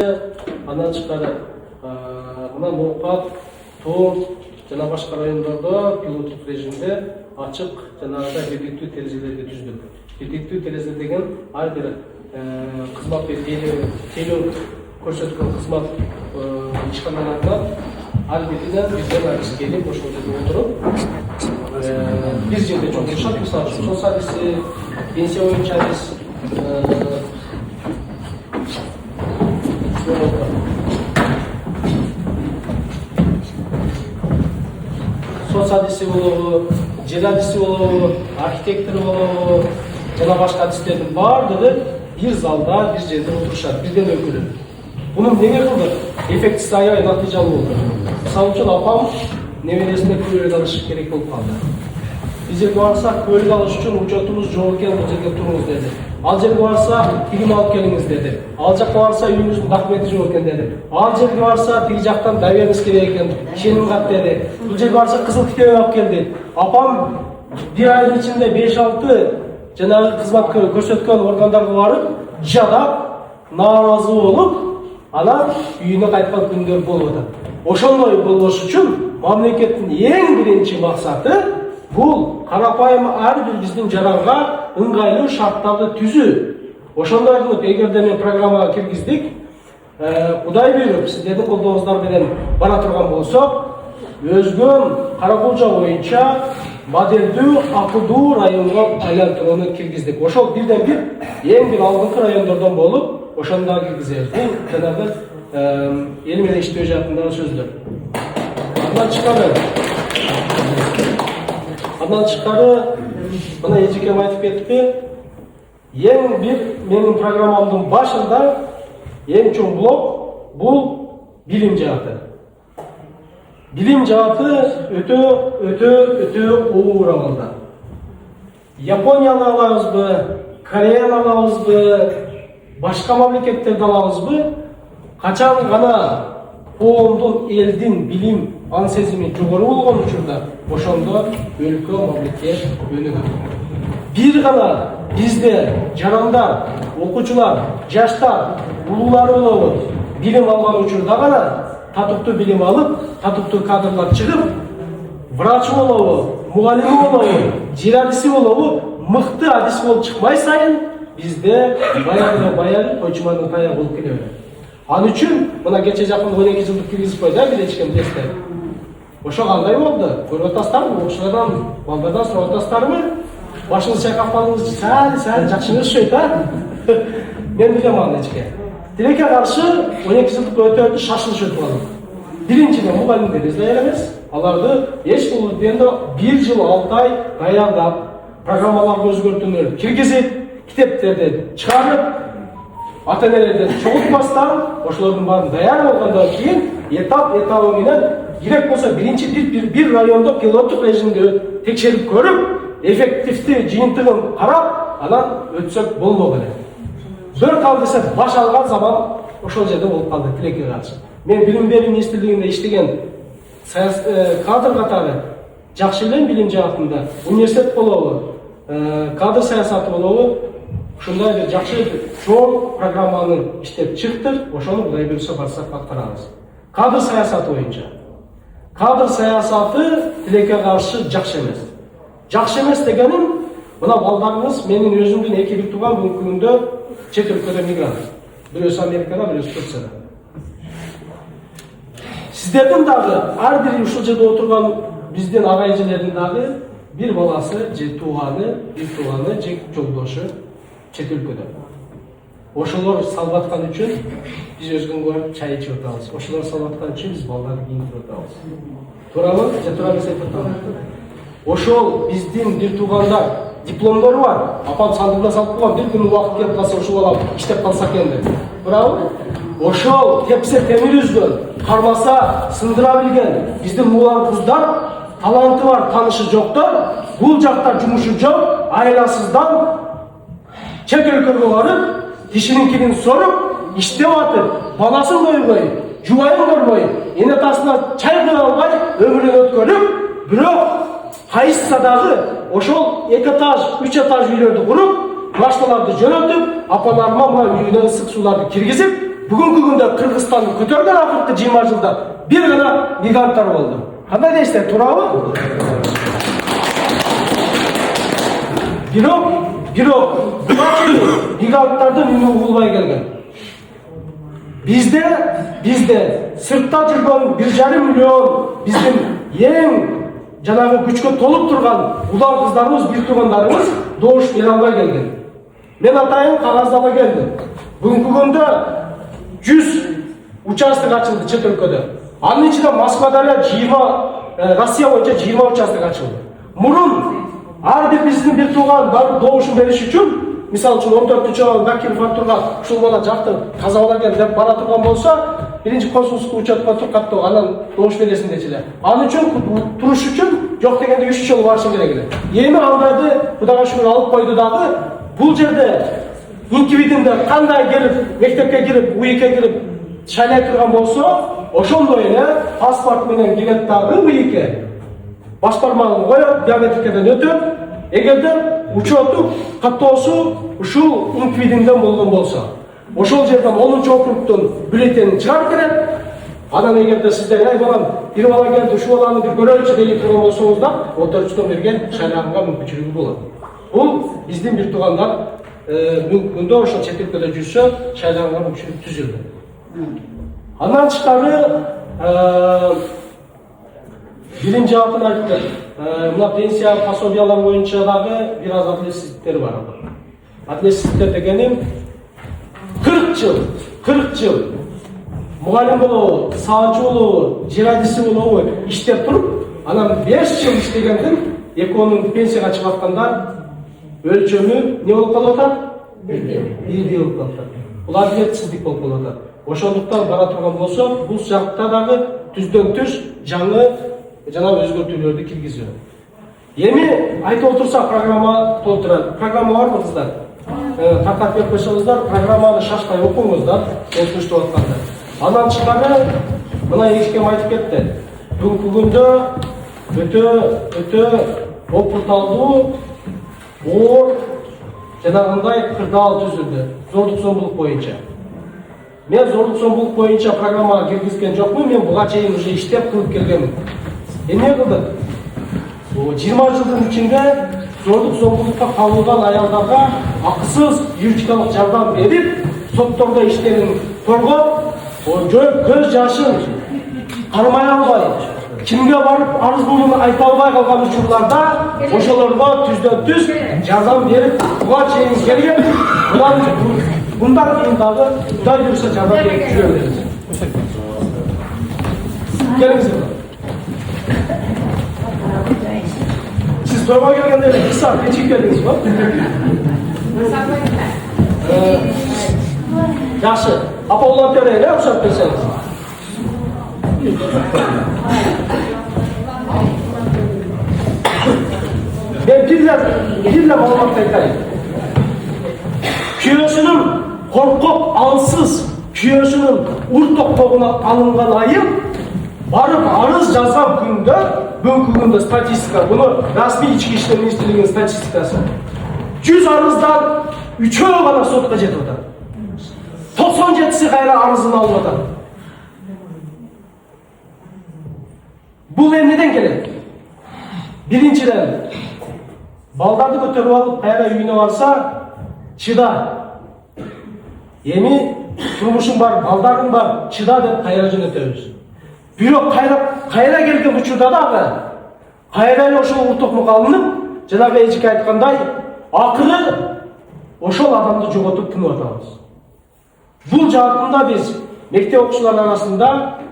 Андан тышкары мына Ноокат, Тоң жана башка райондордо пилоттук режимде ачык жанагы бекиттүү терезелерди түздүк. Бекиттүү терезе деген ар бир кызмат тейлөө көрсөткөн кызмат ишканаларына ар биринен бизден арыз келип ошол жерде отуруп бир жерде жолугушат. Мисалы үчүн соц адиси, пенсия боюнча адис, соц адиси болобу, жер адиси болобу, архитектор болобу, жана башка адистердин баардыгы бир залда, бир жерде отурушат, бирден өкүлүп. Муну эмне кылдык? Эффектиси аябай натыйжалуу болду. Мисалы үчүн апам небересине көйлөк алыш керек болуп калды. Биз жерге барсак, көйлөк алыш үчүн учетубуз жок экен, бул жерге туруңуз деди. Ал жерге барса, тигин алып келиңиз деди. Ал жакка барса, үйүңүздүн документи жок экен деди. Ал жерге барса, тиги жактан доверенность керек экен, ишеним кат деди. Бул жерге барса, кызыл китеп алып келди. Апам бир айдын ичинде 5-6 жанагы кызмат көрсөткөн органдарга барып, жадап, нааразы болуп, анан үйүнө кайткан күндөр болуп атат. Ошондой болбош үчүн мамлекеттин эң биринчи максаты бул карапайым ар бир биздин жаранга ыңгайлуу шарттарды түзүү. Ошондой кылып, эгерде мен программага киргиздик, Кудай буйруп, сиздердин колдооңуздар менен бара турган болсок, өзгөн Каракулжа боюнча модельдүү, акылдуу районго айлантырууну киргиздик. Ошол бирден бир эң бир алдыңкы райондордон болуп, ошондо киргизебиз. Бул жанагы эл менен иштөө жаатындагы сөздөр. Андан тышкары, мына эжекем айтып кетти, эң бир менин программамдын башында эң чоң блок бул билим жааты. Билим жааты өтө оор абалда. Японияны алабызбы, Кореяны алабызбы, башка мамлекеттерди алабызбы, качан гана коомдун, элдин билим ан сезими жогору болгон учурда ошондо өлкө, мамлекет өнүгөт. Бир гана бизде жарандар, окуучулар, жаштар, улуулар болобу билим алган учурда гана татыктуу билим алып, татыктуу кадрлар чыгып, врач болобу, мугалим болобу, жер адиси болобу, мыкты адис болуп чыкмай сайын бизде баягы койчуманын таягы болуп келе берет. Ал үчүн мына кече жакын 12 жылдык киргизип койду бир ичкен тестте. Ошо кандай болду? Көрүп атасыздарбы? Окуучулардан, балдардан сурап атасыздарбы? Башыңызды чайкап калдыңыз, сәл жакшыңыз өшөйт, Мен билем аны ичке. Тилекке каршы 12 жылдык өтө шашылыш өтүп алды. Биринчиден мугалимдер излей эмес. Аларды эч бул дегенде 1 жыл 6 ай даярдап, программаларды өзгөртүүнү киргизип, китептерди чыгарып, ата-энелерден чогултмастан, ошолордун баарын даяр болгондон кийин этап менен керек болсо биринчи бир райондо пилоттук режимде текшерип көрүп, эффективдүү жыйынтыгын карап, анан өтсөк болмок эле. Зор калды десе баш алган заман ошол жерде болуп калды тилекке каршы. Мен билим берүү министрлигинде иштеген кадр катары жакшы элем билим жаатында, университет болобу, кадр саясаты болобу, ушундай бир жакшы чоң программаны иштеп чыктык, ошону Кудай буйруса барсак аткарабыз. Кадр саясаты боюнча. Кадр саясаты тилекке каршы жакшы эмес. Жакшы эмес дегеним, мына балдарыңыз менин өзүмдүн 2 бир тууган бүгүндө чет өлкөдө мигрант. Бирөөсү Америкада, бирөөсү Турцияда. Сиздердин дагы ар бир ушул жерде отурган биздин агайжылардын дагы бир баласы, же тууганы, же жолдошу чет өлкөдө. Ошолор салбаткан үчүн биз өзгөнгө барып чай ичип атабыз. Ошолор салбаткан үчүн биз балдарды кийинтирип атабыз. Туурабы? Же туура эмес айтып атабы? Ошол биздин бир туугандар дипломдору бар. Апам сандыгына салып койгон, бир күн убакыт келип калса ушул балам иштеп калса экен деп. Туурабы? Ошол тепсе темир үзгөн, кармаса сындыра билген биздин мулан кыздар, таланты бар, таанышы жоктор, бул жакта жумушу жок, айласыздан чет өлкөгө барып, тишинин кирин соруп, иштеп атып, баласын койбой, жубайын көрбөй, эне атасына чай кыла албай өмүрүн өткөрүп, бирок кайсыса дагы ошол 2 этаж, 3 этаж үйлөрдү куруп, машиналарды жөнөтүп, апаларыма мына үйүнө ысык сууларды киргизип, Бүгүнкү күндө Кыргызстанды көтөргөн акыркы 20 жылда бир гана мигранттар болду. Кандай дейсиздер, туурабы? Бирок мигранттардын үнү угулбай келген. Бизде сыртта жүргөн 1,5 миллион биздин эң жанагы күчкө толуп турган улан кыздарыбыз, бир туугандарыбыз добуш бере албай келген. Мен атайын кагазды ала келдим. Бүгүнкү күндө 100 участок ачылды чет өлкөдө. Анын ичинде Москвада 20, Россия боюнча 20 участок ачылды. Мурун ар бир биздин бир тууган барып добушун бериш үчүн, мисалы үчүн 14-чү Бакиров Артурга ушул бала жакты таза бала экен деп бара турган болсо, биринчи консулсук учетко туркаттуу, анан добуш бересиң дечиле. Ал үчүн туруш үчүн жок дегенде 3 жол барышың керек эле. Эми андайды Кудайга шүгүр алып койду дагы. Бул жерде инквидинде кандай келип, мектепке кирип, УИКке кирип шайлай турган болсо, ошондой эле паспорт менен кирет дагы УИКке. Баш бармагын коюп, биометрикаден өтөп, эгерде учету каттоосу ушул инквидинден болгон болсо, ошол жерден 10-округтун бюллетенин чыгарып берет. Анан эгерде сиздер, ай балам, бир бала келди, ушул баланы бир көрөлүчү деп турган болсоңуздар, 14-чүдөн берген шайланганга мүмкүнчүлүгү болот. Бул биздин бир туугандар мүмкүндө ошол чет өлкөдө жүрсө, шайланганга мүмкүнчүлүк түзүлдү. Андан тышкары биринчи жаатын айтты. Мына пенсия пособиялар боюнча дагы бир аз адилетсиздиктер бар. Адилетсиздиктер дегеним 40 жыл мугалим болобу, саатчы болобу, жирадиси болобу иштеп туруп, анан 5 жыл иштегендин экөөнүн пенсияга чыгып аткандар өлчөмү не болуп калып атат? Бирдей болуп калып атат. Бул адилетсиздик болуп калып атат. Ошондуктан бара турган болсо, бул жакта дагы түздөн түз жаңы жанагы өзгөртүүлөрдү киргизүү. Эми айтып отурсак, программа толтурат. Программа барбы кыздар? Таркатып берип койсоңуздар, программаны шашпай окуңуздар, өтүнүштүп атканда. Андан тышкары мына эчкем айтып кетти. Бүгүнкү күндө өтө опурталдуу оор жанагындай кырдаал түзүлдү. Зордук зомбулук боюнча. Мен зордук зомбулук боюнча программага киргизген жокмун, мен буга чейин уже иштеп кылып келгенмин. Эмне кылдык? 20 жылдын ичинде зордук зомбулукка кабылган аялдарга акысыз юридикалык жардам берип, соттордо иштерин коргоп, көз жашын кармай албай, кимге барып арыз булууну айта албай калган учурларда ошолорго түздөн түз жардам берип, буга чейин келген. Bundan keyin dagı Kuday Büyürse jardam berip жүрө беребиz. Келиңиздер. Siz toyга келгенде эле 1 саат кечип келдиңиз го? Жакшы. Апа улап берели, уруксат берсеңиз. Мен бирle маалымат айтайын. Kүйөөсүнүн коркоп алсыз, күйөөсүнүн ур токтогуна алынган айым барып арыз жазган күндө, бүгүнкү күндө статистика, буну расмий ички иштер министрлигинин статистикасы. 100 арыздан 3-өө гана сотко жетип атат. 97-си кайра арызын алып атат. Бул эмнеден келет? Биринчиден, балдарды көтөрүп алып кайра үйүнө барса, чыда. Эми турмушуң бар, балдарың бар, чыда деп кайра жөнөтөбүз. Бирок кайра келген учурда дагы кайра ошол уртокмук алынып, жанагы эжеке айткандай, акыры ошол адамды жоготуп тынып атабыз. Бул жаатында биз мектеп окуучулары арасында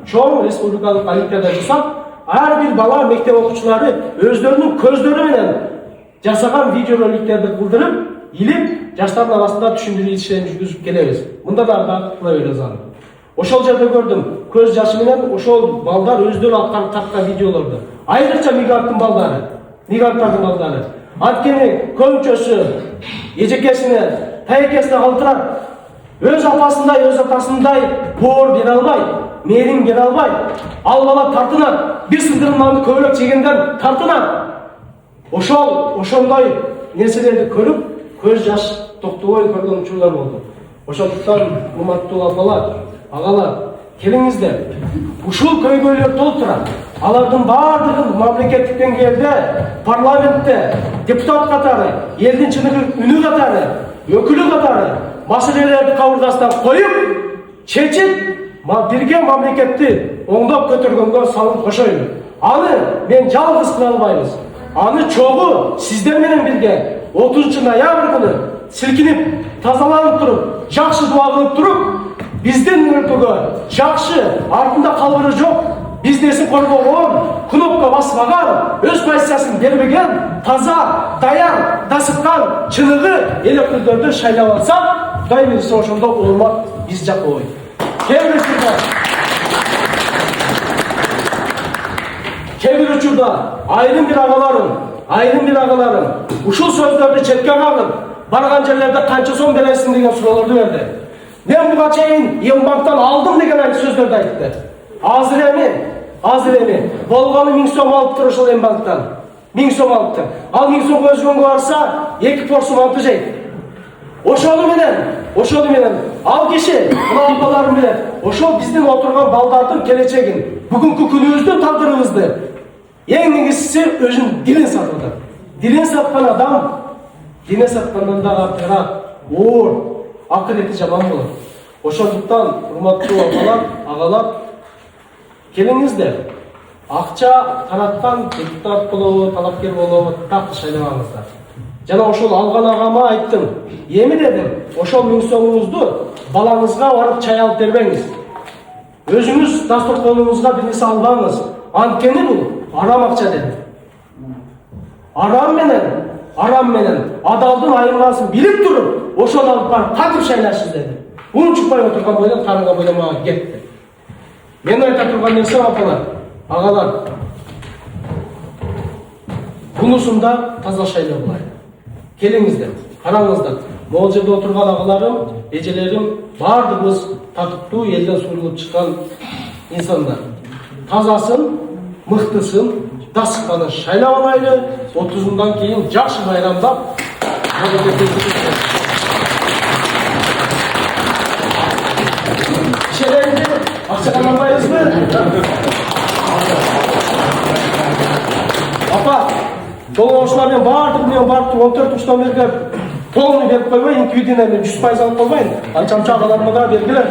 чоң республикалык олимпиада жасап, ар бир бала мектеп окуучулары өздөрүнүн көздөрү менен жасаган видеороликтерди кылдырып, илип, жаштардын арасында түшүндүрүү иштерин жүргүзүп келебиз. Мында да кыла беребиз аны. Ошол жерде көрдүм, көз жашы менен ошол балдар өздөрү аткарып тарткан видеолорду. Айрыкча мигранттардын балдары. Анткени көбүнчөсү эжекесине, тайекесине калтырат. Өз апасындай, өз атасындай боор бере албай, мээрим бере албай, ал бала тартынат, бир сындырманы көбүрөөк жегенден тартынат. Ошондой нерселерди көрүп, көз жаш токтобой көргөн учурлар болду. Ошондуктан урматтуу апалар, Ағалар, келіңіздер. Ушул көйгөйлөр толтурат. Алардын бардыгын мамлекеттик деңгээлде, парламентте, депутат катары, элдин чыныгы үнү катары, өкүлү катары маселелерди кабыргасынан коюп, чечип, бирге мамлекетти оңдоп көтөргөнгө салым кошойлу. Аны мен жалгыз кыла албайбыз. Аны чогуу сиздер менен бирге 30 ноябрь күнү силкинип, тазаланып туруп, жакшы дуа кылып туруп, биздин өлкөгө жакшы артында калбыры жок, бизнесин коргогон, кнопка баспаган, өз позициясын бербеген, таза, даяр, дасыткан, чыныгы электордорду шайлап алсак, Кудай буйрса ошондо улмат биз жакка ой. Кээ учурда айрым бир агаларым ушул сөздөрдү четке кагып, барган жерлерде канча сом бересиң деген суроолорду берди. Мен буга чейин Ембанктан алдым деген сөздөрдү айтты. Азыр эми болгону 1000 сом алыптыр ошол Ембанктан. 1000 сом алыптыр. Ал 1000 сом өзгөнгө барса 2 порсун манты жейт. Ошону менен ал киши албаларын менен ошол биздин отурган балдардын келечегин, бүгүнкү күнүбүздүн тагдырыбызды эң негизгиси өзүнүн дилин сатып атат. Дилин саткан адам дине саткандан да артыраак оор, акырети жаман болот. Ошондуктан урматтуу агалар, келиңиздер. Акча тараткан депутат болобу, талапкер болобу, так шайлабаңыздар. Жана ошол алган агама айттым. Эми дедим, ошол 1000 сомуңузду балаңызга барып чай алып бербеңиз. Өзүңүз дасторконуңузга бир нерсе албаңыз. Анткени бул арам акча дедим. Арам менен адалдын айырмасын билип туруп, ошол алып барып кантип шайлайсыз дедим. Унчукпай отурган бойдон карынга бойдон мага кетти. Мен айта турган нерсе агалар. Бунусунда таза шайлоо булай. Келиңиздер, караңыздар. Могул жерде отурган агаларым, эжелерим, бардыгыбыз татыктуу элден суурулуп чыккан инсандар. Тазасын, мыктысын, дасыкканын шайлап алайлы. 30-ндан кийин жакшы байрамдап, кишилерди акча каалабайбызбы? Апа, толгоочулар менен бардык 14 уштан берген полный берип койбой, индивидуальный 100% алып койбойн. Анча агаларыма да бергиле.